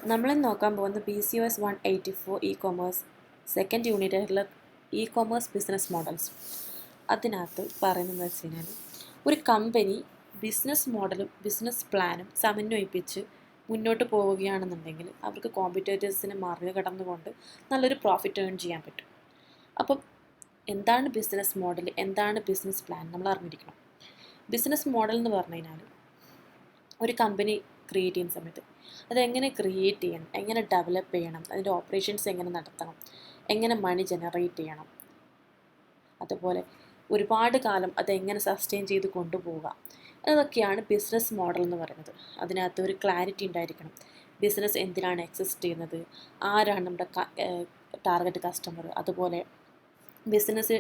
നമ്മളിന്ന് നോക്കാൻ പോകുന്നത് BCOS 184 ഇ-കൊമേഴ്സ് സെക്കൻഡ് യൂണിറ്റ് ആയിട്ടുള്ള ഇ-കൊമേഴ്സ് ബിസിനസ് മോഡൽസ്. അതിനകത്ത് പറയുന്നതെന്ന് വെച്ച് കഴിഞ്ഞാൽ, ഒരു കമ്പനി ബിസിനസ് മോഡലും ബിസിനസ് പ്ലാനും സമന്വയിപ്പിച്ച് മുന്നോട്ട് പോവുകയാണെന്നുണ്ടെങ്കിൽ അവർക്ക് കോമ്പറ്റേറ്റേഴ്സിനെ മറികടന്നുകൊണ്ട് നല്ലൊരു പ്രോഫിറ്റ് ഏൺ ചെയ്യാൻ പറ്റും. അപ്പം എന്താണ് ബിസിനസ് മോഡൽ, എന്താണ് ബിസിനസ് പ്ലാൻ നമ്മൾ അറിഞ്ഞിരിക്കണം. ബിസിനസ് മോഡൽ എന്ന് പറഞ്ഞു കഴിഞ്ഞാൽ ഒരു കമ്പനി ക്രിയേറ്റ് ചെയ്യുന്ന സമയത്ത് അതെങ്ങനെ ക്രിയേറ്റ് ചെയ്യണം, എങ്ങനെ ഡെവലപ്പ് ചെയ്യണം, അതിൻ്റെ ഓപ്പറേഷൻസ് എങ്ങനെ നടത്തണം, എങ്ങനെ മണി ജനറേറ്റ് ചെയ്യണം, അതുപോലെ ഒരുപാട് കാലം അതെങ്ങനെ സസ്റ്റെയിൻ ചെയ്ത് കൊണ്ടുപോവുക, അതൊക്കെയാണ് ബിസിനസ് മോഡൽ എന്ന് പറയുന്നത്. അതിനകത്ത് ഒരു ക്ലാരിറ്റി ഉണ്ടായിരിക്കണം. ബിസിനസ് എന്തിനാണ് എക്സിസ്റ്റ് ചെയ്യുന്നത്, ആരാണ് നമ്മുടെ ടാർഗറ്റ് കസ്റ്റമർ, അതുപോലെ ബിസിനസ്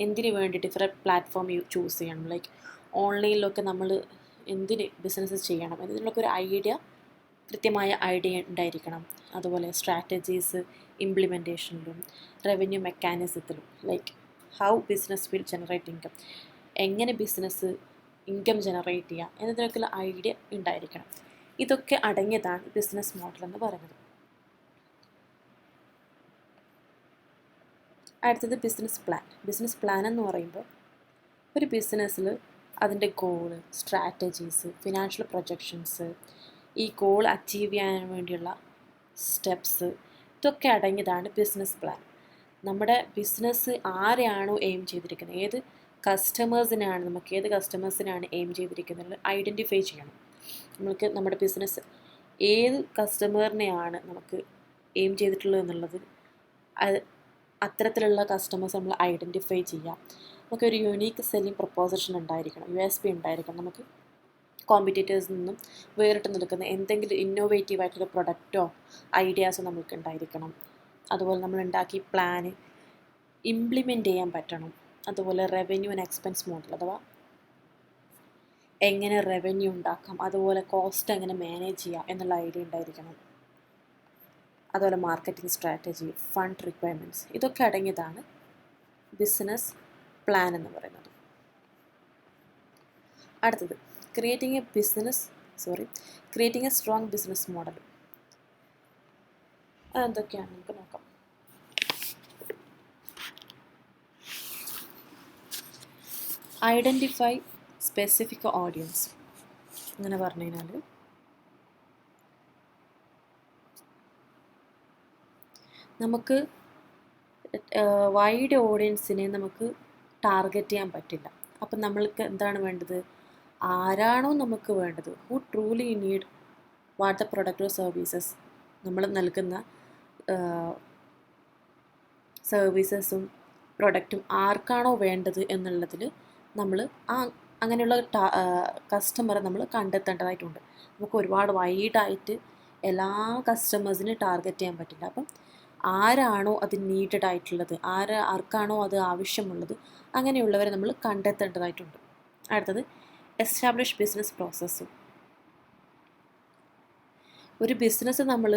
എന്തിനു വേണ്ടി ഡിഫറെൻറ്റ് പ്ലാറ്റ്ഫോം ചൂസ് ചെയ്യണം, ലൈക്ക് ഓൺലൈനിലൊക്കെ നമ്മൾ എന്തിന് ബിസിനസ് ചെയ്യണം എന്നതിലൊക്കെ ഒരു ഐഡിയ, കൃത്യമായ ഐഡിയ ഉണ്ടായിരിക്കണം. അതുപോലെ സ്ട്രാറ്റജീസ് ഇംപ്ലിമെൻറ്റേഷനിലും റവന്യൂ മെക്കാനിസത്തിലും, like how business will generate income, എങ്ങനെ ബിസിനസ് ഇൻകം ജനറേറ്റ് ചെയ്യുക എന്നതിനൊക്കെയുള്ള ഐഡിയ ഉണ്ടായിരിക്കണം. ഇതൊക്കെ അടങ്ങിയതാണ് ബിസിനസ് മോഡൽ എന്ന് പറയുന്നത്. അടുത്തത് ബിസിനസ് പ്ലാൻ. ബിസിനസ് പ്ലാൻ എന്ന് പറയുമ്പോൾ ഒരു ബിസിനസ്സിൽ അതിൻ്റെ ഗോള്, സ്ട്രാറ്റജീസ്, ഫിനാൻഷ്യൽ പ്രൊജക്ഷൻസ്, ഈ ഗോൾ അച്ചീവ് ചെയ്യാൻ വേണ്ടിയുള്ള സ്റ്റെപ്സ്, ഇതൊക്കെ അടങ്ങിയതാണ് ബിസിനസ് പ്ലാൻ. നമ്മുടെ ബിസിനസ് ആരെയാണോ എയിം ചെയ്തിരിക്കുന്നത്, ഏത് കസ്റ്റമേഴ്സിനാണ് എയിം ചെയ്തിരിക്കുന്നത് ഐഡൻറ്റിഫൈ ചെയ്യണം. നമുക്ക് നമ്മുടെ ബിസിനസ് ഏത് കസ്റ്റമറിനെയാണ് നമുക്ക് എയിം ചെയ്തിട്ടുള്ളത് എന്നുള്ളത്, അത്തരത്തിലുള്ള കസ്റ്റമേഴ്സ് നമ്മൾ ഐഡൻറ്റിഫൈ ചെയ്യാം. നമുക്കൊരു യുണീക്ക് സെല്ലിംഗ് പ്രൊപ്പോസിഷൻ ഉണ്ടായിരിക്കണം, USP ഉണ്ടായിരിക്കണം. നമുക്ക് കോമ്പറ്റീറ്റേഴ്സിൽ നിന്നും വേറിട്ട് നിൽക്കുന്ന എന്തെങ്കിലും ഇന്നോവേറ്റീവ് ആയിട്ടുള്ള പ്രൊഡക്റ്റോ ഐഡിയാസോ നമുക്ക് ഉണ്ടായിരിക്കണം. അതുപോലെ നമ്മൾ ഉണ്ടാക്കിയ പ്ലാന് ഇംപ്ലിമെൻ്റ് ചെയ്യാൻ പറ്റണം. അതുപോലെ റവന്യൂ ആൻഡ് എക്സ്പെൻസ് മോഡൽ, അഥവാ എങ്ങനെ റവന്യൂ ഉണ്ടാക്കാം, അതുപോലെ കോസ്റ്റ് എങ്ങനെ മാനേജ് ചെയ്യാം എന്നുള്ള ഐഡിയ ഉണ്ടായിരിക്കണം. അതുപോലെ മാർക്കറ്റിംഗ് സ്ട്രാറ്റജി, ഫണ്ട് റിക്വയർമെൻറ്റ്സ്, ഇതൊക്കെ അടങ്ങിയതാണ് ബിസിനസ് പ്ലാൻ എന്ന് പറയുന്നത്. അടുത്തത് creating a strong business model. അതെന്തൊക്കെയാണ് നമുക്ക് നോക്കാം. Identify specific audience. അങ്ങനെ പറഞ്ഞു കഴിഞ്ഞാൽ നമുക്ക് വൈഡ് ഓഡിയൻസിനെ നമുക്ക് ടാർഗറ്റ് ചെയ്യാൻ പറ്റില്ല. അപ്പം നമ്മൾക്ക് എന്താണ് വേണ്ടത്, ആരാണോ നമുക്ക് വേണ്ടത്, who truly need what the product or services, നമ്മൾ നൽകുന്ന സർവീസസും പ്രൊഡക്റ്റും ആർക്കാണോ വേണ്ടത് എന്നുള്ളതിൽ നമ്മൾ അങ്ങനെയുള്ള കസ്റ്റമറെ നമ്മൾ കണ്ടെത്തേണ്ടതായിട്ടുണ്ട്. നമുക്ക് ഒരുപാട് വൈഡായിട്ട് എല്ലാ കസ്റ്റമേഴ്സിനെ ടാർഗറ്റ് ചെയ്യാൻ പറ്റില്ല. അപ്പം ആരാണോ അത് നീഡഡ് ആയിട്ടുള്ളത്, ആർക്കാണോ അത് ആവശ്യമുള്ളത്, അങ്ങനെയുള്ളവരെ നമ്മൾ കണ്ടെത്തേണ്ടതായിട്ടുണ്ട്. അടുത്തത് എസ്റ്റാബ്ലിഷ് ബിസിനസ് പ്രോസസ്സും. ഒരു ബിസിനസ് നമ്മൾ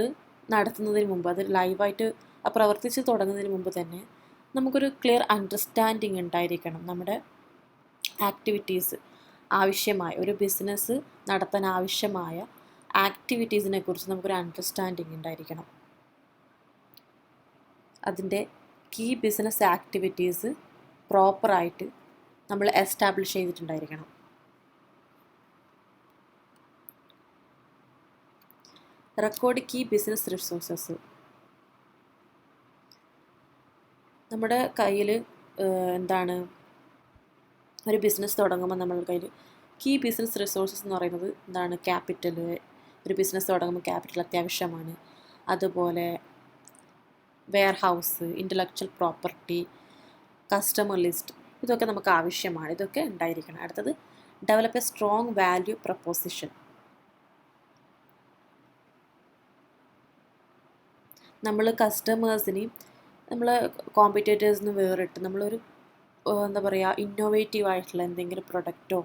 നടത്തുന്നതിന് മുമ്പ്, അത് ലൈവായിട്ട് പ്രവർത്തിച്ച് തുടങ്ങുന്നതിന് മുമ്പ് തന്നെ നമുക്കൊരു ക്ലിയർ അണ്ടർസ്റ്റാൻഡിങ് ഉണ്ടായിരിക്കണം. നമ്മുടെ ആക്ടിവിറ്റീസ്, ആവശ്യമായ ഒരു ബിസിനസ് നടത്താൻ ആവശ്യമായ ആക്ടിവിറ്റീസിനെ കുറിച്ച് നമുക്കൊരു അണ്ടർസ്റ്റാൻഡിങ് ഉണ്ടായിരിക്കണം. അതിൻ്റെ കീ ബിസിനസ് ആക്ടിവിറ്റീസ് പ്രോപ്പറായിട്ട് നമ്മൾ എസ്റ്റാബ്ലിഷ് ചെയ്തിട്ടുണ്ടായിരിക്കണം. Record key business resources. നമ്മുടെ കയ്യിൽ ഒരു ബിസിനസ് തുടങ്ങുമ്പോൾ നമ്മുടെ കയ്യിൽ കീ ബിസിനസ് റിസോഴ്സസ് എന്ന് പറയുന്നത് എന്താണ്, ക്യാപിറ്റൽ. ഒരു ബിസിനസ് തുടങ്ങുമ്പോൾ ക്യാപിറ്റൽ അത്യാവശ്യമാണ്. അതുപോലെ warehouse, intellectual property, customer list, ഇതൊക്കെ നമുക്ക് ആവശ്യമാണ്. ഇതൊക്കെ ഉണ്ടായിരിക്കണം. അടുത്തത് develop a strong value proposition. നമ്മൾ കസ്റ്റമേഴ്സിനെയും നമ്മൾ കോമ്പറ്റേറ്റേഴ്സിന് വേറിട്ട് നമ്മളൊരു ഇന്നോവേറ്റീവ് ആയിട്ടുള്ള എന്തെങ്കിലും പ്രൊഡക്റ്റോ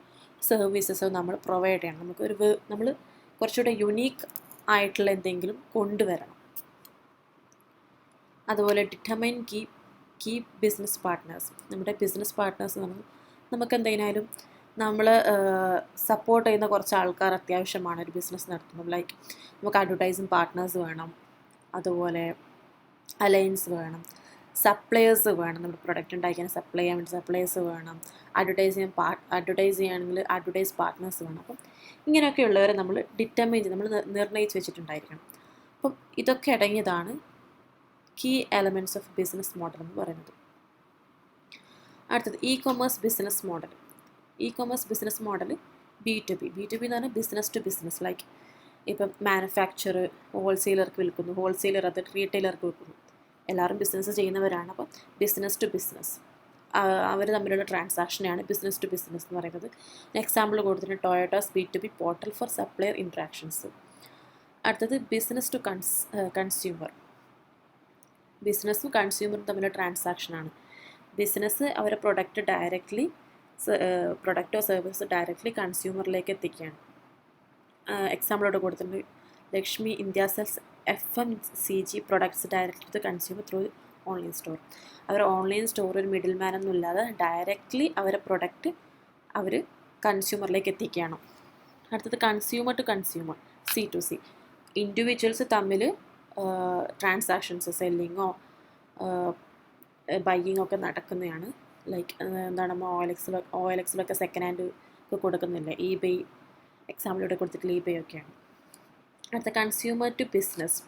സർവീസസോ നമ്മൾ പ്രൊവൈഡ് ചെയ്യണം. നമ്മൾ കുറച്ചുകൂടെ യുണീക്ക് ആയിട്ടുള്ള എന്തെങ്കിലും കൊണ്ടുവരണം. അതുപോലെ ഡിറ്റർമൈൻ കീ ബിസിനസ് പാർട്ട്നേഴ്സ്. നമ്മുടെ ബിസിനസ് പാർട്ട്നേഴ്സ് നമുക്ക് എന്തെങ്കിലും നമ്മൾ സപ്പോർട്ട് ചെയ്യുന്ന കുറച്ച് ആൾക്കാർ അത്യാവശ്യമാണ് ഒരു ബിസിനസ് നടത്തുന്നത്. ലൈക്ക് നമുക്ക് അഡ്വർടൈസിങ് പാർട്ട്നേഴ്സ് വേണം, അതുപോലെ അലയൻസ് വേണം, സപ്ലയേഴ്സ് വേണം, നമ്മുടെ പ്രൊഡക്റ്റ് ഉണ്ടാക്കിയാൽ സപ്ലൈ ചെയ്യാൻ വേണ്ടി സപ്ലയേഴ്സ് വേണം, അഡ്വർടൈസ് ചെയ്യുകയാണെങ്കിൽ അഡ്വർടൈസ് പാർട്ട്നേഴ്സ് വേണം. അപ്പം ഇങ്ങനെയൊക്കെയുള്ളവരെ നമ്മൾ ഡിറ്റർമൈൻ ചെയ്ത് നമ്മൾ നിർണ്ണയിച്ച് വെച്ചിട്ടുണ്ടായിരിക്കണം. അപ്പം ഇതൊക്കെ അടങ്ങിയതാണ് key elements of business model എന്ന് പറയുന്നത്. അടുത്തത് e commerce business model. E commerce business model B2B എന്ന് പറഞ്ഞാൽ ബിസിനസ് ടു ബിസിനസ്. ലൈക്ക് ഇപ്പം മാനുഫാക്ചർ ഹോൾസെയിലർക്ക് വിൽക്കുന്നു, ഹോൾസെയിലർ അത് റീറ്റെയിലർക്ക് വിൽക്കുന്നു. എല്ലാവരും ബിസിനസ് ചെയ്യുന്നവരാണ്. അപ്പം ബിസിനസ് ടു ബിസിനസ് അവർ തമ്മിലുള്ള ട്രാൻസാക്ഷനെയാണ് ബിസിനസ് ടു ബിസിനസ് എന്ന് പറയുന്നത്. എക്സാമ്പിൾ കൊടുത്തിട്ട് ടൊയോട്ടാസ് B2B portal four supplier interactions. അടുത്തത് ബിസിനസ് ടു കൺസ്യൂമർ. ബിസിനസ്സും കൺസ്യൂമറും തമ്മിലുള്ള ട്രാൻസാക്ഷനാണ്. ബിസിനസ് അവരുടെ പ്രൊഡക്റ്റോ സർവീസ് ഡയറക്റ്റ്ലി കൺസ്യൂമറിലേക്ക് എത്തിക്കുകയാണ്. എക്സാമ്പിളോട് കൊടുത്തിട്ടുണ്ട് Lakshmi India sells FMCG products direct to consumer through online store. അവർ ഓൺലൈൻ സ്റ്റോർ ഒരു മിഡിൽ മാനൊന്നും ഇല്ലാതെ ഡയറക്റ്റ്ലി അവരുടെ പ്രൊഡക്റ്റ് അവർ കൺസ്യൂമറിലേക്ക് എത്തിക്കുകയാണ്. അടുത്തത് consumer to consumer C2C. Individuals തമ്മിൽ ട്രാൻസാക്ഷൻസ് സെല്ലിങ്ങോ ബൈയിങ്ങോ ഒക്കെ നടക്കുന്നതാണ്. ലൈക്ക് എന്താണ് നമ്മൾ OLX സെക്കൻഡ് ഹാൻഡ് ഒക്കെ കൊടുക്കുന്നില്ലേ, eBay എക്സാമ്പിളിലൂടെ കൊടുത്തിട്ടുള്ള eBay ഒക്കെയാണ്. അടുത്ത കൺസ്യൂമർ ടു ബിസിനസ്.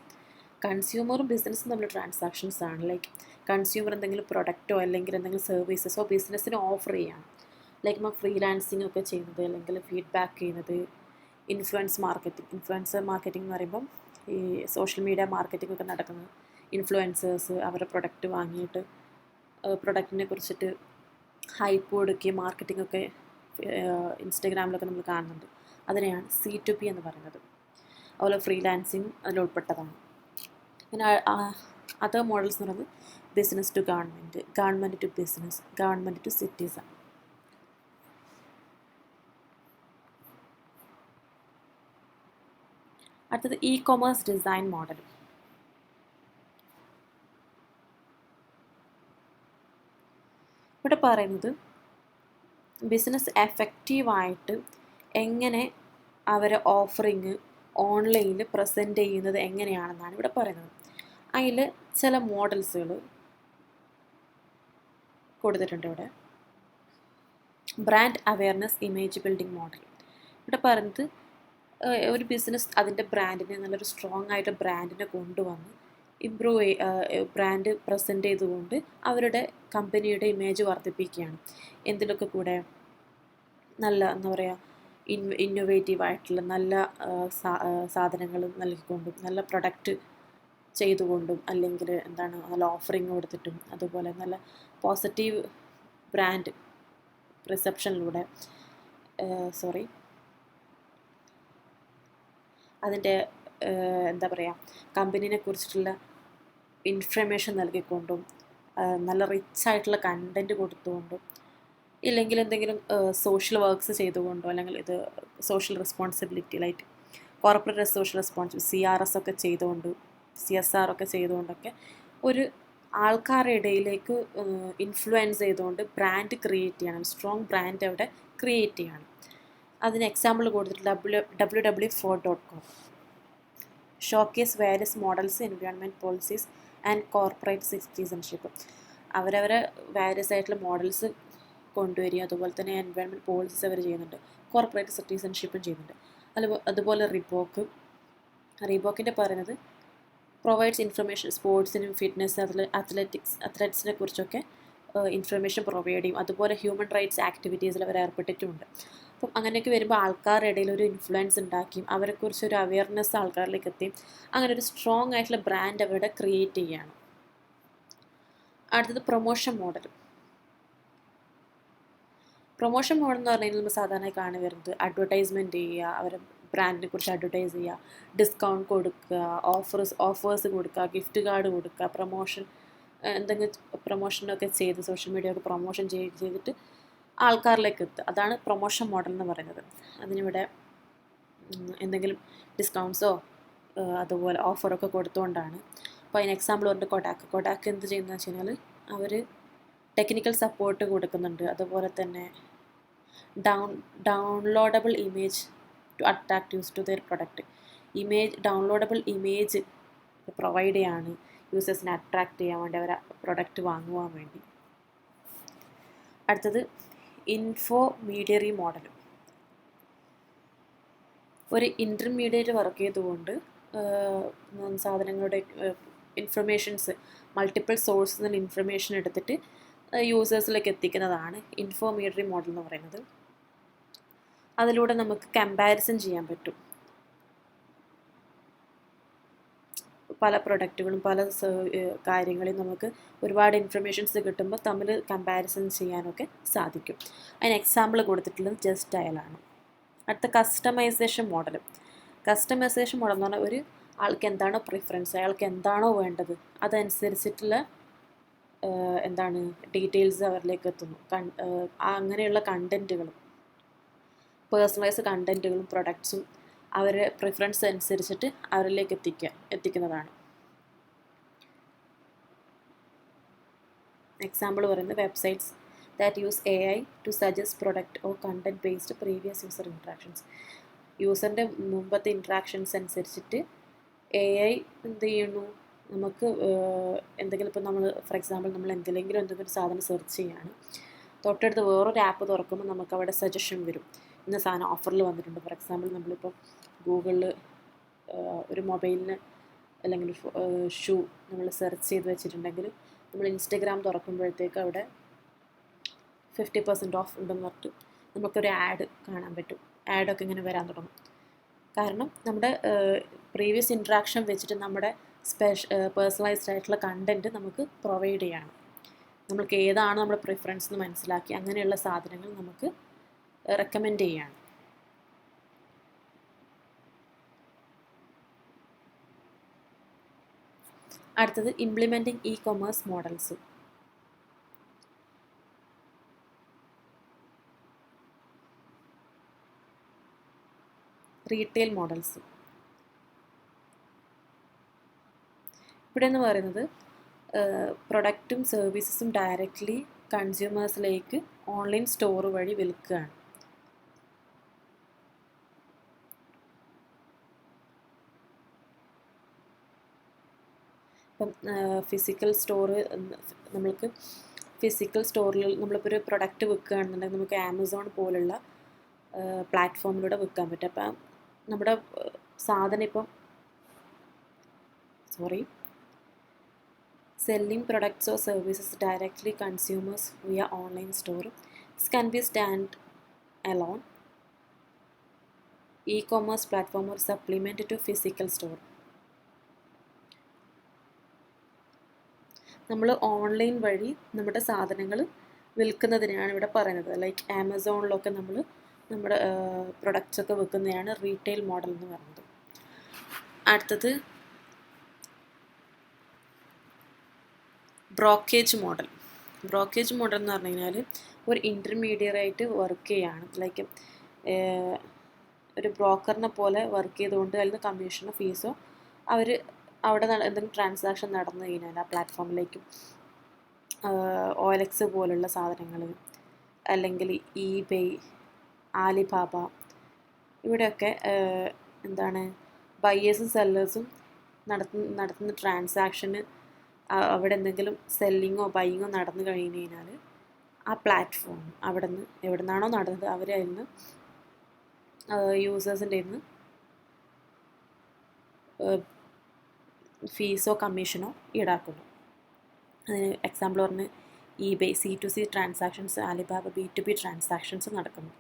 കൺസ്യൂമറും ബിസിനസ്സും തമ്മിൽ ട്രാൻസാക്ഷൻസ് ആണ്. ലൈക്ക് കൺസ്യൂമർ എന്തെങ്കിലും പ്രൊഡക്റ്റോ അല്ലെങ്കിൽ എന്തെങ്കിലും സർവീസസോ ബിസിനസ്സിന് ഓഫർ ചെയ്യാണ്. ലൈക്ക് നമ്മൾ ഫ്രീലാൻസിങ് ഒക്കെ ചെയ്യുന്നത്, അല്ലെങ്കിൽ ഫീഡ്ബാക്ക് ചെയ്യുന്നത്, ഇൻഫ്ലുവൻസർ മാർക്കറ്റിംഗ് എന്ന് പറയുമ്പം ഈ സോഷ്യൽ മീഡിയ മാർക്കറ്റിംഗ് ഒക്കെ നടക്കുന്നത്. ഇൻഫ്ലുവൻസേഴ്സ് അവരുടെ പ്രൊഡക്റ്റ് വാങ്ങിയിട്ട് പ്രൊഡക്റ്റിനെ കുറിച്ചിട്ട് ഹൈപ്പ് കൊടുക്കുകയും മാർക്കറ്റിംഗ് ഒക്കെ ഇൻസ്റ്റഗ്രാമിലൊക്കെ നമ്മൾ കാണുന്നുണ്ട്. അതിനെയാണ് C2B എന്ന് പറയുന്നത്. അതുപോലെ ഫ്രീലാൻസിങ് അതിലുൾപ്പെട്ടതാണ്. പിന്നെ അതർ മോഡൽസ് എന്ന് പറയുന്നത് business to government, government to business, government to citizen. അടുത്തത് ഇ കൊമേഴ്സ് ഡിസൈൻ മോഡൽ. ഇവിടെ പറയുന്നത് ബിസിനസ് എഫക്റ്റീവായിട്ട് എങ്ങനെ അവരെ ഓഫറിങ് ഓൺലൈനിൽ പ്രസൻറ്റ് ചെയ്യുന്നത് എങ്ങനെയാണെന്നാണ് ഇവിടെ പറയുന്നത്. അതിൽ ചില മോഡൽസുകൾ കൊടുത്തിട്ടുണ്ട്. ഇവിടെ brand awareness image building model. ഇവിടെ പറയുന്നത് ഒരു ബിസിനസ് അതിൻ്റെ ബ്രാൻഡിനെ നല്ലൊരു സ്ട്രോങ് ആയിട്ട് ബ്രാൻഡിനെ കൊണ്ടുവന്ന് ബ്രാൻഡ് പ്രസൻറ്റ് ചെയ്തുകൊണ്ട് അവരുടെ കമ്പനിയുടെ ഇമേജ് വർദ്ധിപ്പിക്കുകയാണ്. എന്തിലൊക്കെ കൂടെ നല്ല എന്താ പറയുക ഇന്നൊവേറ്റീവ് ആയിട്ടുള്ള നല്ല സാധനങ്ങൾ നൽകിക്കൊണ്ടും നല്ല പ്രൊഡക്റ്റ് ചെയ്തുകൊണ്ടും അല്ലെങ്കിൽ എന്താണ് നല്ല ഓഫറിങ് കൊടുത്തിട്ടും അതുപോലെ നല്ല പോസിറ്റീവ് ബ്രാൻഡ് റിസപ്ഷനിലൂടെ അതിൻ്റെ എന്താ പറയുക കമ്പനീനെ കുറിച്ചിട്ടുള്ള ഇൻഫർമേഷൻ നൽകിക്കൊണ്ടും നല്ല റിച്ച് ആയിട്ടുള്ള കണ്ടൻറ്റ് കൊടുത്തുകൊണ്ടും ഇല്ലെങ്കിൽ എന്തെങ്കിലും സോഷ്യൽ വർക്ക്സ് ചെയ്തുകൊണ്ടോ അല്ലെങ്കിൽ ഇത് social responsibility like corporate social responsibility CRS ഒക്കെ ചെയ്തുകൊണ്ട് CSR ഒക്കെ ചെയ്തുകൊണ്ടൊക്കെ ഒരു ആൾക്കാരുടെ ഇടയിലേക്ക് ഇൻഫ്ലുവൻസ് ചെയ്തുകൊണ്ട് ബ്രാൻഡ് ക്രിയേറ്റ് ചെയ്യണം, സ്ട്രോങ് ബ്രാൻഡ് അവിടെ ക്രിയേറ്റ് ചെയ്യണം. അതിന് എക്സാമ്പിൾ കൊടുത്തിട്ട് www.ford.com showcase various models environment policies and corporate citizenship. അവരവരെ വേരിയസ് ആയിട്ടുള്ള മോഡൽസ് കൊണ്ടുവരിക, അതുപോലെ തന്നെ എൻവയോൺമെൻറ്റ് പോളിസീസ് അവർ ചെയ്യുന്നുണ്ട്, കോർപ്പറേറ്റ് സിറ്റിസൺഷിപ്പും ചെയ്യുന്നുണ്ട്. അതുപോലെ റീബോക്കിൻ്റെ പറയുന്നത് പ്രൊവൈഡ്സ് ഇൻഫർമേഷൻ സ്പോർട്സിനും ഫിറ്റ്നസ് അത്ലറ്റ്സിനെ കുറിച്ചൊക്കെ ഇൻഫർമേഷൻ പ്രൊവൈഡ് ചെയ്യും. അതുപോലെ ഹ്യൂമൻ റൈറ്റ്സ് ആക്ടിവിറ്റീസിൽ അവർ ഏർപ്പെട്ടിട്ടുമുണ്ട്. അപ്പം അങ്ങനെയൊക്കെ വരുമ്പോൾ ആൾക്കാരുടെ ഇടയിൽ ഒരു ഇൻഫ്ലുവൻസ് ഉണ്ടാക്കിയും അവരെക്കുറിച്ചൊരു അവയർനെസ് ആൾക്കാരിലേക്ക് എത്തിയും അങ്ങനെ ഒരു സ്ട്രോങ് ആയിട്ടുള്ള ബ്രാൻഡ് അവരുടെ ക്രിയേറ്റ് ചെയ്യുകയാണ്. അടുത്തത് പ്രൊമോഷൻ മോഡൽ. പ്രൊമോഷൻ മോഡൽ എന്ന് പറഞ്ഞു കഴിഞ്ഞാൽ നമ്മൾ സാധാരണ കാണി വരുന്നത് അഡ്വർടൈസ്മെൻറ്റ് ചെയ്യുക, അവരെ ബ്രാൻഡിനെ കുറിച്ച് അഡ്വർടൈസ് ചെയ്യുക, ഡിസ്കൗണ്ട് കൊടുക്കുക, ഓഫേഴ്സ് കൊടുക്കുക, ഗിഫ്റ്റ് കാർഡ് കൊടുക്കുക, പ്രൊമോഷൻ എന്തെങ്കിലും പ്രൊമോഷനൊക്കെ ചെയ്ത് സോഷ്യൽ മീഡിയ ഒക്കെ പ്രൊമോഷൻ ചെയ്തിട്ട് ആൾക്കാരിലേക്ക് എത്തുക. അതാണ് പ്രൊമോഷൻ മോഡൽ എന്ന് പറയുന്നത്. അതിനിവിടെ എന്തെങ്കിലും ഡിസ്കൗണ്ട്സോ അതുപോലെ ഓഫറൊക്കെ കൊടുത്തുകൊണ്ടാണ്. അപ്പോൾ അതിന് എക്സാമ്പിൾ പറഞ്ഞിട്ട് കൊടാക്ക് എന്ത് ചെയ്യുന്നതെന്ന് വെച്ച് കഴിഞ്ഞാൽ അവർ ടെക്നിക്കൽ സപ്പോർട്ട് കൊടുക്കുന്നുണ്ട്. അതുപോലെ തന്നെ downloadable image to attract use to their product. Downloadable image provide ചെയ്യാണ് യൂസേഴ്സിനെ അട്രാക്ട് ചെയ്യാൻ വേണ്ടി, അവരെ പ്രൊഡക്റ്റ് വാങ്ങുവാൻ വേണ്ടി. അടുത്തത് ഇൻഫോമീഡിയറി മോഡൽ. ഒരു ഇൻ്റർമീഡിയറ്റ് വർക്ക് ചെയ്തുകൊണ്ട് സാധനങ്ങളുടെ ഇൻഫർമേഷൻസ് മൾട്ടിപ്പിൾ സോഴ്സിൽ നിന്ന് ഇൻഫർമേഷൻ എടുത്തിട്ട് യൂസേഴ്സിലേക്ക് എത്തിക്കുന്നതാണ് ഇൻഫോമീഡിയറി മോഡൽ എന്ന് പറയുന്നത്. അതിലൂടെ നമുക്ക് കമ്പാരിസൺ ചെയ്യാൻ പറ്റും. പല പ്രൊഡക്റ്റുകളും പല കാര്യങ്ങളും നമുക്ക് ഒരുപാട് ഇൻഫർമേഷൻസ് കിട്ടുമ്പോൾ തമ്മിൽ കമ്പാരിസൺ ചെയ്യാനൊക്കെ സാധിക്കും. അതിന് എക്സാമ്പിൾ കൊടുത്തിട്ടുള്ളത് ജസ്റ്റ് ഡയലാണ്. അടുത്ത കസ്റ്റമൈസേഷൻ മോഡൽ. കസ്റ്റമൈസേഷൻ മോഡൽ എന്ന് പറഞ്ഞാൽ ഒരു ആൾക്ക് എന്താണോ പ്രിഫറൻസ്, അയാൾക്ക് എന്താണോ വേണ്ടത് അതനുസരിച്ചിട്ടുള്ള ഡീറ്റെയിൽസ് അവരിലേക്ക് എത്തുന്നു. അങ്ങനെയുള്ള കണ്ടൻറ്റുകളും പേഴ്സണലൈസ് കണ്ടൻറ്റുകളും പ്രൊഡക്ട്സും അവരുടെ പ്രിഫറൻസ് അനുസരിച്ചിട്ട് അവരിലേക്ക് എത്തിക്കുന്നതാണ്. എക്സാമ്പിൾ പറയുന്നത് websites that use AI to suggest product or content based previous user interactions. യൂസറിൻ്റെ മുമ്പത്തെ ഇൻട്രാക്ഷൻസ് അനുസരിച്ചിട്ട് AI എന്ത് ചെയ്യുന്നു, നമുക്ക് എന്തെങ്കിലും ഇപ്പോൾ നമ്മൾ ഫോർ എക്സാമ്പിൾ നമ്മൾ എന്തെങ്കിലും സാധനം സെർച്ച് ചെയ്യുകയാണ്, തൊട്ടടുത്ത് വേറൊരു ആപ്പ് തുറക്കുമ്പോൾ നമുക്ക് അവിടെ സജഷൻ വരും, ഇന്ന സാധനം ഓഫറിൽ വന്നിട്ടുണ്ട്. ഫോർ എക്സാമ്പിൾ നമ്മളിപ്പോൾ ഗൂഗിളിൽ ഒരു മൊബൈലിന് അല്ലെങ്കിൽ ഷൂ നമ്മൾ സെർച്ച് ചെയ്ത് വെച്ചിട്ടുണ്ടെങ്കിൽ നമ്മൾ ഇൻസ്റ്റഗ്രാം തുറക്കുമ്പോഴത്തേക്ക് അവിടെ 50% ഓഫ് ഉണ്ടെന്ന് പറഞ്ഞിട്ട് നമുക്കൊരു ആഡ് കാണാൻ പറ്റും. ആഡൊക്കെ ഇങ്ങനെ വരാൻ തുടങ്ങും. കാരണം നമ്മുടെ പ്രീവിയസ് ഇൻട്രാക്ഷൻ വെച്ചിട്ട് നമ്മുടെ പേഴ്സണലൈസ്ഡ് ആയിട്ടുള്ള കണ്ടൻറ്റ് നമുക്ക് പ്രൊവൈഡ് ചെയ്യണം. നമുക്ക് ഏതാണ് നമ്മുടെ പ്രിഫറൻസ് എന്ന് മനസ്സിലാക്കി അങ്ങനെയുള്ള സാധനങ്ങൾ നമുക്ക് റെക്കമെൻഡ് ചെയ്യാണ്. അടുത്തത് implementing e-commerce models. Retail models. ഇവിടെ എന്ന് പറയുന്നത് പ്രൊഡക്റ്റും സർവീസസും ഡയറക്റ്റ്ലി കൺസ്യൂമേഴ്സിലേക്ക് ഓൺലൈൻ സ്റ്റോർ വഴി വിൽക്കുകയാണ്. ഇപ്പം ഫിസിക്കൽ സ്റ്റോറിൽ നമ്മളിപ്പോൾ ഒരു പ്രൊഡക്റ്റ് വിൽക്കുകയാണെന്നുണ്ടെങ്കിൽ നമുക്ക് ആമസോൺ പോലുള്ള പ്ലാറ്റ്ഫോമിലൂടെ വിൽക്കാൻ പറ്റും. അപ്പം നമ്മുടെ സാധനം ഇപ്പം selling products or services directly consumers via online store. This can be stand alone e-commerce platform or supplement to physical store. നമ്മൾ ഓൺലൈൻ വഴി നമ്മുടെ സാധനങ്ങൾ വിൽക്കുന്നതിനാണ് ഇവിടെ പറയുന്നത്. ലൈക്ക് ആമസോണിലൊക്കെ നമ്മൾ നമ്മുടെ പ്രൊഡക്ട്സൊക്കെ വിൽക്കുന്നതാണ് റീറ്റെയിൽ മോഡൽ എന്ന് പറയുന്നത്. അടുത്തത് ബ്രോക്കേജ് മോഡൽ. ബ്രോക്കേജ് മോഡൽ എന്ന് പറഞ്ഞു കഴിഞ്ഞാൽ ഒരു ഇൻ്റർമീഡിയറായിട്ട് വർക്ക് ചെയ്യുകയാണ്. ലൈക്ക് ഒരു ബ്രോക്കറിനെ പോലെ വർക്ക് ചെയ്തുകൊണ്ട് അതിൽ നിന്ന് കമ്മീഷനോ ഫീസോ അവർ അവിടെ എന്തെങ്കിലും ട്രാൻസാക്ഷൻ നടന്നു കഴിഞ്ഞാൽ ആ പ്ലാറ്റ്ഫോമിലേക്കും OLX പോലുള്ള സാധനങ്ങൾ അല്ലെങ്കിൽ eBay, ആലിബാബ ഇവിടെയൊക്കെ ബയേഴ്സും സെല്ലേഴ്സും നടത്തുന്ന ട്രാൻസാക്ഷന് അവിടെ എന്തെങ്കിലും സെല്ലിങ്ങോ ബൈയിങ്ങോ നടന്നു കഴിഞ്ഞ് കഴിഞ്ഞാൽ ആ പ്ലാറ്റ്ഫോം അവിടെ നിന്ന് എവിടെ നിന്നാണോ നടന്നത് അവർ അതിൽ നിന്ന് യൂസേഴ്സിൻ്റെ നിന്ന് ഫീസോ കമ്മീഷനോ ഈടാക്കുന്നു. അതിന് എക്സാമ്പിൾ പറഞ്ഞ് eBay C2C transactions, Alibaba B2B transactions നടക്കുന്നു.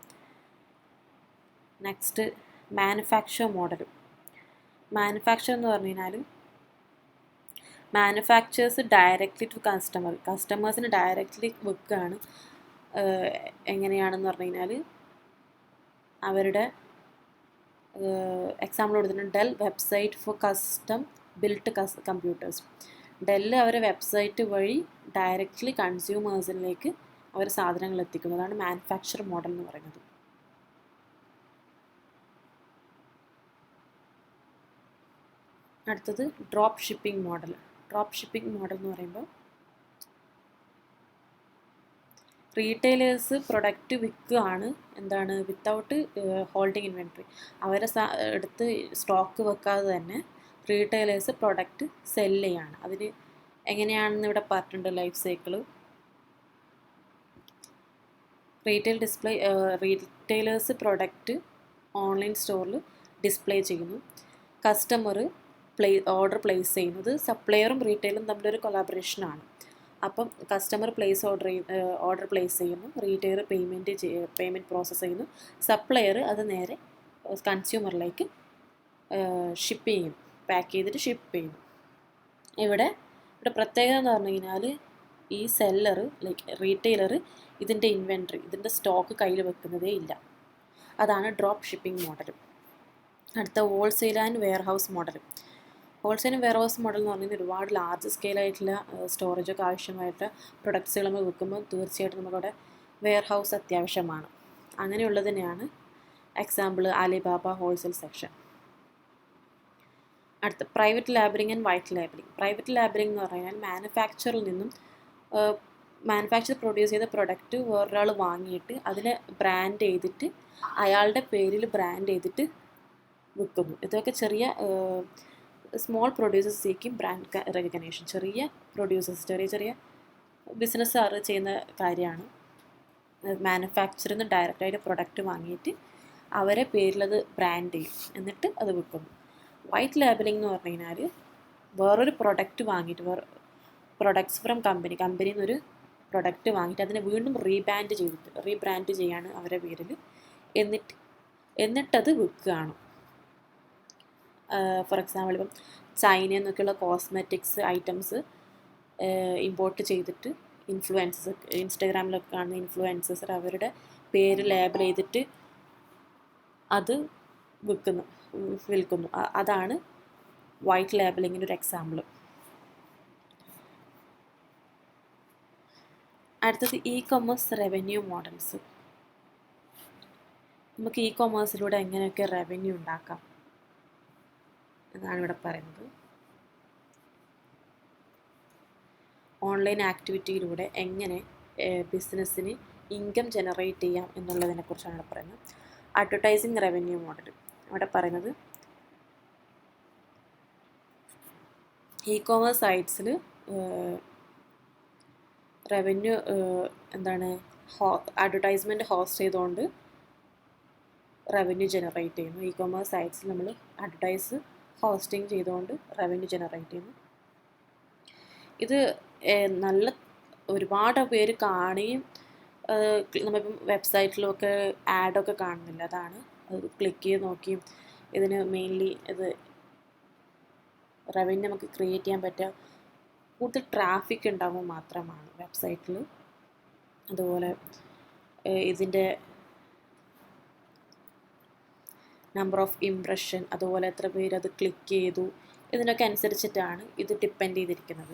Next manufacture model. മാനുഫാക്ചർ എന്ന് പറഞ്ഞു കഴിഞ്ഞാൽ മാനുഫാക്ചേഴ്സ് ഡയറക്റ്റ്ലി ടു കസ്റ്റമേഴ്സിന് ഡയറക്റ്റ്ലി വിൽക്കുകയാണ്. എങ്ങനെയാണെന്ന് പറഞ്ഞു കഴിഞ്ഞാൽ അവരുടെ എക്സാമ്പിൾ കൊടുത്തിട്ടുണ്ട് Dell website for custom built computers. Dell അവരുടെ വെബ്സൈറ്റ് വഴി ഡയറക്റ്റ്ലി കൺസ്യൂമേഴ്സിലേക്ക് അവർ സാധനങ്ങൾ എത്തിക്കുന്നതാണ് മാനുഫാക്ചർ മോഡൽ എന്ന് പറയുന്നത്. അടുത്തത് drop shipping model. Drop shipping model എന്ന് പറയുമ്പോൾ റീറ്റെയിലേഴ്സ് പ്രൊഡക്റ്റ് വിൽക്കുകയാണ് എന്താണ് വിത്തൗട്ട് ഹോൾഡിങ് ഇൻവെൻട്രി. അവരെ എടുത്ത് സ്റ്റോക്ക് വെക്കാതെ തന്നെ റീറ്റെയിലേഴ്സ് പ്രൊഡക്റ്റ് സെല്ല് ചെയ്യാണ്. അതിന് എങ്ങനെയാണെന്ന് ഇവിടെ പറഞ്ഞിട്ടുണ്ട് life cycle. Retailers product online സ്റ്റോറിൽ ഡിസ്പ്ലേ ചെയ്യുന്നു. കസ്റ്റമർ ഓർഡർ പ്ലേസ് ചെയ്യുന്നത് സപ്ലയറും റീറ്റെയിലും തമ്മിലൊരു കൊളാബറേഷനാണ്. അപ്പം കസ്റ്റമർ ഓർഡർ പ്ലേസ് ചെയ്യുന്നു, റീറ്റെയിലർ പേയ്മെൻറ്റ് പ്രോസസ്സ് ചെയ്യുന്നു, സപ്ലയർ അത് നേരെ കൺസ്യൂമറിലേക്ക് ഷിപ്പ് ചെയ്യും, പാക്ക് ചെയ്തിട്ട് ഷിപ്പ് ചെയ്യുന്നു. ഇവിടെ പ്രത്യേകത എന്ന് പറഞ്ഞു കഴിഞ്ഞാൽ ഈ സെല്ലർ റീറ്റെയിലർ ഇതിൻ്റെ ഇൻവെൻട്രി, ഇതിൻ്റെ സ്റ്റോക്ക് കയ്യിൽ വെക്കുന്നതേ ഇല്ല. അതാണ് ഡ്രോപ്പ് ഷിപ്പിംഗ് മോഡൽ. അടുത്ത wholesale and warehouse model. Wholesale and warehouse model എന്ന് പറഞ്ഞാൽ ഒരുപാട് ലാർജ് സ്കെയിലായിട്ടുള്ള സ്റ്റോറേജൊക്കെ ആവശ്യമായിട്ട് പ്രൊഡക്ട്സുകൾ നമ്മൾ വിൽക്കുമ്പോൾ തീർച്ചയായിട്ടും നമുക്കവിടെ വെയർഹൗസ് അത്യാവശ്യമാണ്. അങ്ങനെയുള്ളതിനെയാണ് എക്സാമ്പിൾ അലിബാബ ഹോൾസെയിൽ സെക്ഷൻ. അടുത്ത private labelling and white labelling. Private labelling എന്ന് പറഞ്ഞാൽ മാനുഫാക്ചറിൽ നിന്നും മാനുഫാക്ചർ പ്രൊഡ്യൂസ് ചെയ്ത പ്രൊഡക്റ്റ് വേറൊരാൾ വാങ്ങിയിട്ട് അതിനെ ബ്രാൻഡ് ചെയ്തിട്ട് അയാളുടെ പേരിൽ ബ്രാൻഡ് ചെയ്തിട്ട് വിൽക്കുന്നു. ഇതൊക്കെ ചെറിയ സ്മോൾ പ്രൊഡ്യൂസേഴ്സിലേക്കും ബ്രാൻഡ് റെക്കഗ്നേഷൻ, ചെറിയ പ്രൊഡ്യൂസേഴ്സ്, ചെറിയ ബിസിനസ്സുകാർ ചെയ്യുന്ന കാര്യമാണ്. മാനുഫാക്ചറിൽ നിന്ന് ഡയറക്റ്റായിട്ട് പ്രൊഡക്റ്റ് വാങ്ങിയിട്ട് അവരെ പേരിലത് ബ്രാൻഡ് ചെയ്യും, എന്നിട്ട് അത് വിൽക്കുന്നു. വൈറ്റ് ലേബലിംഗ് എന്ന് പറഞ്ഞു കഴിഞ്ഞാൽ വേറൊരു പ്രൊഡക്റ്റ് വാങ്ങിയിട്ട് പ്രൊഡക്ട്സ് ഫ്രം കമ്പനിയിൽ നിന്നൊരു പ്രൊഡക്റ്റ് വാങ്ങിയിട്ട് അതിനെ വീണ്ടും റീബ്രാൻഡ് ചെയ്യാണ് അവരുടെ പേരിൽ, എന്നിട്ടത് വിൽക്കുകയാണ്. ഫോർ എക്സാമ്പിൾ ഇപ്പം ചൈനയിൽ നിന്നൊക്കെയുള്ള കോസ്മെറ്റിക്സ് ഐറ്റംസ് ഇമ്പോർട്ട് ചെയ്തിട്ട് ഇൻസ്റ്റാഗ്രാമിലൊക്കെ കാണുന്ന ഇൻഫ്ലുവൻസേഴ്സ് അവരുടെ പേര് ലേബൽ ചെയ്തിട്ട് അത് വിൽക്കുന്നു. അതാണ് വൈറ്റ് ലേബലിങ്ങിൻ്റെ ഒരു എക്സാമ്പിൾ. അടുത്തത് ഇ കൊമേഴ്സ് റവന്യൂ മോഡൽസ്. നമുക്ക് ഇ കൊമേഴ്സിലൂടെ എങ്ങനെയൊക്കെ റവന്യൂ ഉണ്ടാക്കാം എന്നാണ് ഇവിടെ പറയുന്നത്. ഓൺലൈൻ ആക്ടിവിറ്റിയിലൂടെ എങ്ങനെ ബിസിനസ്സിന് ഇൻകം ജനറേറ്റ് ചെയ്യാം എന്നുള്ളതിനെക്കുറിച്ചാണ് ഇവിടെ പറയുന്നത്. Advertising revenue model. ഇവിടെ പറയുന്നത് ഇ കൊമേഴ്സ് സൈറ്റ്സിൽ റവന്യൂ അഡ്വർടൈസ്മെൻറ്റ് ഹോസ്റ്റ് ചെയ്തുകൊണ്ട് റവന്യൂ ജനറേറ്റ് ചെയ്യുന്നു. ഇ കൊമേഴ്സ് സൈറ്റ്സിൽ നമ്മൾ അഡ്വർടൈസ് ഹോസ്റ്റിംഗ് ചെയ്തുകൊണ്ട് റവന്യൂ ജനറേറ്റ് ചെയ്യുന്നു. ഇത് ഒരുപാട് പേര് കാണുകയും നമ്മളിപ്പം വെബ്സൈറ്റിലൊക്കെ ആഡൊക്കെ കാണുന്നില്ല, അതാണ് അത് ക്ലിക്ക് ചെയ്ത് നോക്കിയും ഇതിന് മെയിൻലി ഇത് റവന്യൂ നമുക്ക് ക്രിയേറ്റ് ചെയ്യാൻ പറ്റുക കൂടുതൽ ട്രാഫിക് ഉണ്ടാകുമ്പോൾ മാത്രമാണ് വെബ്സൈറ്റിൽ. അതുപോലെ ഇതിൻ്റെ നമ്പർ ഓഫ് ഇംപ്രഷൻ, അതുപോലെ എത്ര പേര് അത് ക്ലിക്ക് ചെയ്തു, ഇതിനൊക്കെ അനുസരിച്ചിട്ടാണ് ഇത് ഡിപ്പെൻഡ് ചെയ്തിരിക്കുന്നത്,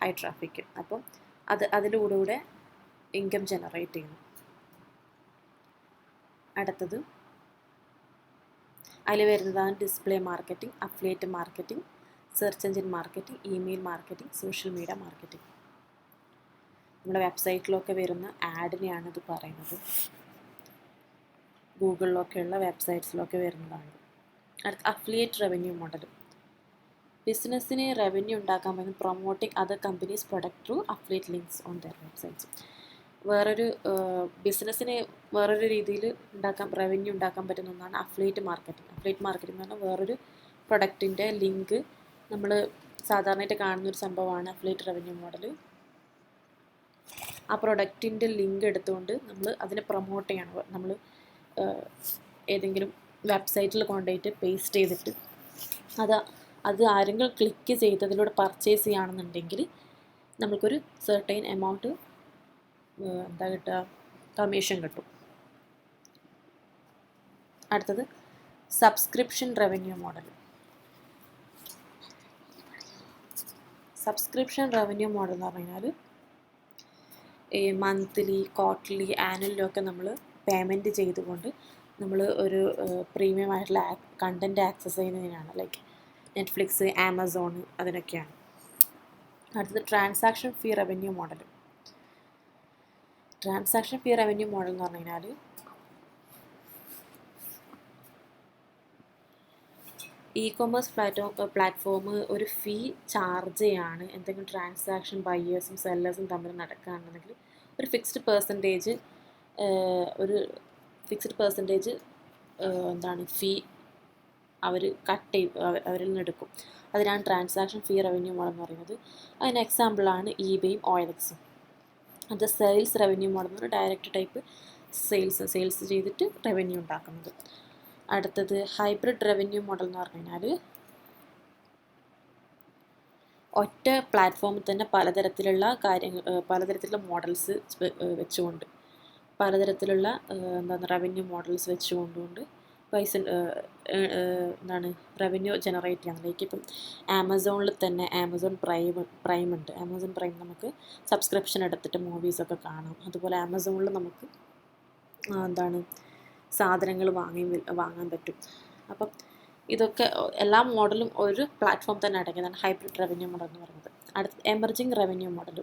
ഹൈ ട്രാഫിക്. അപ്പം അതിലൂടെ ഇൻകം ജനറേറ്റ് ചെയ്യുന്നു. അടുത്തത് അതിൽ വരുന്നതാണ് display marketing, affiliate marketing, search engine marketing, email marketing, social media marketing. നമ്മുടെ വെബ്സൈറ്റിലൊക്കെ വരുന്ന ആഡിനെയാണ് ഇത് പറയുന്നത്. ഗൂഗിളിലൊക്കെയുള്ള വെബ്സൈറ്റ്സിലൊക്കെ വരുന്നതാണ്. അടുത്ത അഫിലിയേറ്റ് റവന്യൂ മോഡൽ. ബിസിനസ്സിന് റവന്യൂ ഉണ്ടാക്കാൻ പറ്റും promoting other companies product through affiliate links on their websites. ബിസിനസ്സിന് വേറൊരു രീതിയിൽ റവന്യൂ ഉണ്ടാക്കാൻ പറ്റുന്ന ഒന്നാണ് അഫിലിയേറ്റ് മാർക്കറ്റിംഗ്. അഫിലിയേറ്റ് മാർക്കറ്റിംഗ് എന്ന് പറഞ്ഞാൽ വേറൊരു പ്രൊഡക്റ്റിൻ്റെ ലിങ്ക് നമ്മൾ സാധാരണയായിട്ട് കാണുന്നൊരു സംഭവമാണ് അഫിലിയേറ്റ് റവന്യൂ മോഡൽ. ആ പ്രൊഡക്റ്റിൻ്റെ ലിങ്ക് എടുത്തുകൊണ്ട് നമ്മൾ അതിനെ പ്രൊമോട്ട് ചെയ്യണം. നമ്മൾ ഏതെങ്കിലും വെബ്സൈറ്റിൽ കൊണ്ടുപോയിട്ട് പേസ്റ്റ് ചെയ്തിട്ട് അത് ആരെങ്കിലും ക്ലിക്ക് ചെയ്തതിലൂടെ പർച്ചേസ് ചെയ്യുകയാണെന്നുണ്ടെങ്കിൽ നമുക്കൊരു സെർട്ടൈൻ എമൗണ്ട് കമ്മീഷൻ കിട്ടും. അടുത്തത് subscription revenue model. Subscription revenue model എന്ന് പറഞ്ഞു കഴിഞ്ഞാൽ മന്ത്ലി, ക്വാർട്ടർലി, ആനുവലിലൊക്കെ നമ്മൾ പേയ്മെൻറ്റ് ചെയ്തുകൊണ്ട് നമ്മൾ ഒരു പ്രീമിയം ആയിട്ടുള്ള കണ്ടൻറ്റ് ആക്സസ് ചെയ്യുന്നതിനാണ്, ലൈക്ക് നെറ്റ്ഫ്ലിക്സ്, ആമസോൺ, അതിനൊക്കെയാണ്. അടുത്തത് ട്രാൻസാക്ഷൻ ഫീ റവന്യൂ മോഡൽ. ട്രാൻസാക്ഷൻ ഫീ റവന്യൂ മോഡൽ എന്ന് പറഞ്ഞു കഴിഞ്ഞാൽ ഇ കൊമേഴ്സ് പ്ലാറ്റ്ഫോം ഒരു ഫീ ചാർജ് ചെയ്യാണ് എന്തെങ്കിലും ട്രാൻസാക്ഷൻ ബയേഴ്സും സെല്ലേഴ്സും തമ്മിൽ നടക്കുകയാണെന്നുണ്ടെങ്കിൽ ഒരു ഫിക്സ്ഡ് പെർസെൻറ്റേജ് എന്താണ് ഫീ അവർ കട്ട് ചെയ്ത് അവരിൽ നിന്ന് എടുക്കും. അതിനാണ് ട്രാൻസാക്ഷൻ ഫീ റവന്യൂ മോഡൽ എന്ന് പറയുന്നത്. അതിന് എക്സാമ്പിളാണ് ഇബേയും OLXും. അത് സെയിൽസ് റവന്യൂ മോഡൽ എന്ന് പറഞ്ഞാൽ ഡയറക്റ്റ് ടൈപ്പ് സെയിൽസ് ചെയ്തിട്ട് റവന്യൂ ഉണ്ടാക്കുന്നത്. അടുത്തത് ഹൈബ്രിഡ് റവന്യൂ മോഡൽ എന്ന് പറഞ്ഞു കഴിഞ്ഞാൽ ഒറ്റ പ്ലാറ്റ്ഫോമിൽ തന്നെ പലതരത്തിലുള്ള മോഡൽസ് വെച്ചുകൊണ്ട് പലതരത്തിലുള്ള റവന്യൂ മോഡൽസ് വെച്ചുകൊണ്ടുകൊണ്ട് പൈസ റവന്യൂ ജനറേറ്റ് ചെയ്യാൻ. ലൈക്ക് ഇപ്പം ആമസോണിൽ തന്നെ ആമസോൺ പ്രൈം ഉണ്ട്. ആമസോൺ പ്രൈം നമുക്ക് സബ്സ്ക്രിപ്ഷൻ എടുത്തിട്ട് മൂവീസൊക്കെ കാണാം. അതുപോലെ ആമസോണിൽ നമുക്ക് സാധനങ്ങൾ വാങ്ങാൻ പറ്റും. അപ്പം ഇതൊക്കെ എല്ലാ മോഡലും ഒരു പ്ലാറ്റ്ഫോം തന്നെ അടങ്ങിയതാണ് ഹൈബ്രിഡ് റവന്യൂ മോഡൽ എന്ന് പറയുന്നത്. അടുത്ത എമർജിങ് റവന്യൂ മോഡൽ.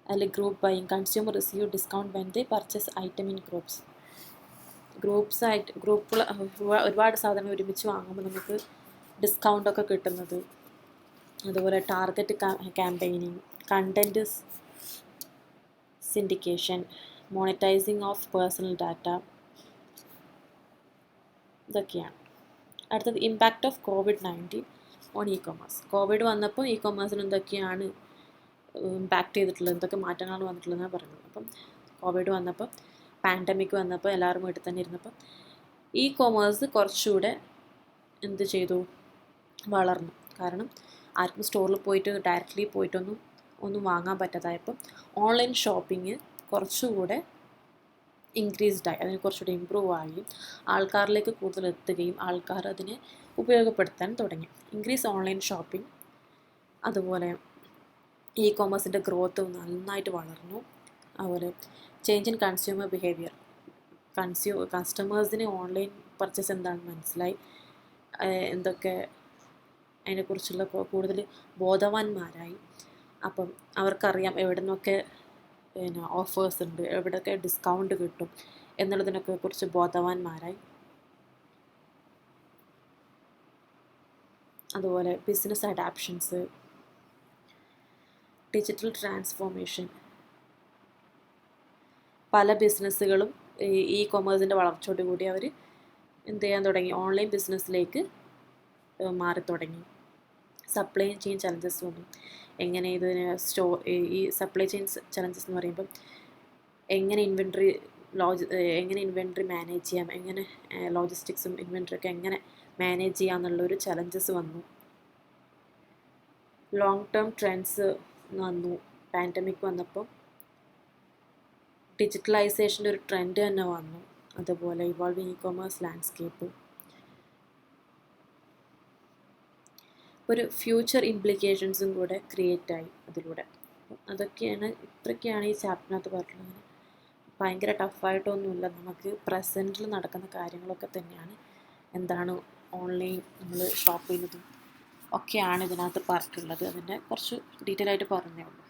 അതിൽ group buying, consumer receive discount when they purchase item in ഗ്രൂപ്പുകൾ ഒരുപാട് സാധനങ്ങൾ ഒരുമിച്ച് വാങ്ങുമ്പോൾ നമുക്ക് ഡിസ്കൗണ്ടൊക്കെ കിട്ടുന്നത്. അതുപോലെ target campaigning, content syndication, monetising of personal data, ഇതൊക്കെയാണ്. അടുത്തത് impact of COVID-19 on e commerce. Covid വന്നപ്പോൾ ഇ കൊമേഴ്സിന് എന്തൊക്കെയാണ് ഇമ്പാക്റ്റ് ചെയ്തിട്ടുള്ളത്, എന്തൊക്കെ മാറ്റങ്ങളാണ് വന്നിട്ടുള്ളതെന്നാണ് പറയുന്നത്. അപ്പം കോവിഡ് വന്നപ്പോൾ, പാൻഡമിക് വന്നപ്പോൾ, എല്ലാവരും വീട്ടിൽ തന്നെ ഇരുന്നപ്പോൾ ഇ കൊമേഴ്സ് കുറച്ചുകൂടെ എന്ത് ചെയ്തു, വളർന്നു. കാരണം ആർക്കും സ്റ്റോറിൽ പോയിട്ട് ഡയറക്റ്റ്ലി ഒന്നും വാങ്ങാൻ പറ്റാതായപ്പോൾ ഓൺലൈൻ ഷോപ്പിംഗ് കുറച്ചുകൂടെ ഇൻക്രീസ്ഡായി, അതിന് കുറച്ചുകൂടി ഇമ്പ്രൂവ് ആയി, ആൾക്കാരിലേക്ക് കൂടുതൽ എത്തുകയും ആൾക്കാർ അതിനെ ഉപയോഗപ്പെടുത്താൻ തുടങ്ങി. ഇൻക്രീസ് ഓൺലൈൻ ഷോപ്പിംഗ്, അതുപോലെ ഇ കൊമേഴ്സിൻ്റെ ഗ്രോത്ത് നന്നായിട്ട് വളർന്നു. അതുപോലെ ചേഞ്ച് ഇൻ കൺസ്യൂമർ ബിഹേവിയർ, കസ്റ്റമേഴ്സിന് ഓൺലൈൻ പർച്ചേസ് എന്താണെന്ന് മനസ്സിലായി, എന്തൊക്കെ അതിനെക്കുറിച്ചുള്ള കൂടുതൽ ബോധവാന്മാരായി. അപ്പം അവർക്കറിയാം എവിടെ നിന്നൊക്കെ ഓഫേഴ്സ് ഉണ്ട്, എവിടെയൊക്കെ ഡിസ്കൗണ്ട് കിട്ടും എന്നുള്ളതിനൊക്കെ കുറിച്ച് ബോധവാന്മാരായി. അതുപോലെ ബിസിനസ് അഡാപ്ഷൻസ്, ഡിജിറ്റൽ ട്രാൻസ്ഫോർമേഷൻ. പല ബിസിനസ്സുകളും ഇ കൊമേഴ്സിൻ്റെ വളർച്ചയോടുകൂടി അവർ എന്ത് ചെയ്യാൻ തുടങ്ങി, ഓൺലൈൻ ബിസിനസ്സിലേക്ക് മാറി തുടങ്ങി. സപ്ലൈ ചെയിൻ ചലഞ്ചസ് വന്നു. എങ്ങനെ ഇതിന് ഈ സപ്ലൈ ചെയിൻ ചലഞ്ചസ് എന്ന് പറയുമ്പം എങ്ങനെ ഇൻവെൻട്രി മാനേജ് ചെയ്യാം, എങ്ങനെ ലോജിസ്റ്റിക്സും ഇൻവെൻട്രിയൊക്കെ എങ്ങനെ മാനേജ് ചെയ്യാമെന്നുള്ളൊരു ചലഞ്ചസ് വന്നു. ലോങ് ടേം ട്രെൻഡ്സ് വന്നു. പാൻഡമിക് വന്നപ്പോൾ ഡിജിറ്റലൈസേഷൻ്റെ ഒരു ട്രെൻഡ് തന്നെ വന്നു. അതുപോലെ ഇവോൾവിങ് ഇ കൊമേഴ്സ് ലാൻഡ്സ്കേപ്പ്, ഒരു ഫ്യൂച്ചർ ഇംപ്ലിക്കേഷൻസും കൂടെ ക്രിയേറ്റ് ആയി അതിലൂടെ. ഇത്രയൊക്കെയാണ് ഈ ചാപ്റ്ററിനകത്ത് പറഞ്ഞിട്ടുള്ളത്. ഭയങ്കര ടഫായിട്ടൊന്നുമില്ല, നമുക്ക് പ്രസൻറ്റിൽ നടക്കുന്ന കാര്യങ്ങളൊക്കെ തന്നെയാണ് ഓൺലൈൻ നമ്മൾ ഷോപ്പ് ചെയ്യുന്നതും ഒക്കെയാണ് ഇതിനകത്ത് പറഞ്ഞിട്ടുള്ളത്. അതിൻ്റെ കുറച്ച് ഡീറ്റെയിൽ ആയിട്ട് പറഞ്ഞേ ഉള്ളൂ.